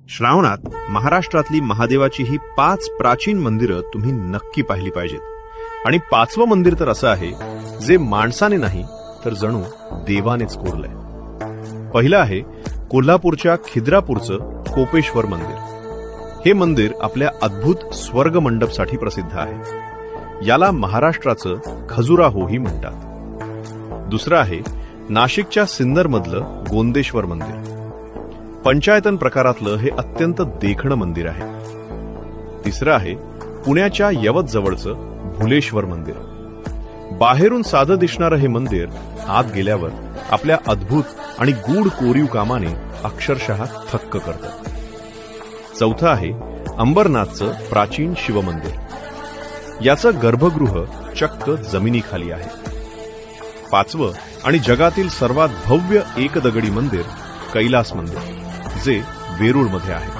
श्रावणात महाराष्ट्रातली महादेवाची ही 5 प्राचीन मंदिरं तुम्ही नक्की पाहिली पाहिजेत। आणि 5वं मंदिर तर असं आहे जे माणसाने नाही तर जणू देवानेच कोरलंय। पहिलं आहे कोल्हापूरच्या खिद्रापूरचं कोपेश्वर मंदिर। हे मंदिर आपल्या अद्भुत स्वर्ग मंडपसाठी प्रसिद्ध आहे। याला महाराष्ट्राचं खजुराहोही म्हणतात। दुसरं आहे नाशिकच्या सिन्नरमधलं गोंदेश्वर मंदिर। पंचायतन प्रकारातलं हे अत्यंत देखणं मंदिर आहे। तिसरं आहे पुण्याच्या यवत जवळचं भुलेश्वर मंदिर। बाहेरून साधं दिसणारं हे मंदिर आत गेल्यावर आपल्या अद्भुत आणि गूढ कोरीव कामाने अक्षरशः थक्क करतं। चौथं आहे अंबरनाथचं प्राचीन शिवमंदिर। याचं गर्भगृह चक्क जमिनीखाली आहे। 5वं आणि जगातील सर्वात भव्य एकदगडी मंदिर कैलास मंदिर, जे वेरूळमध्ये आहे।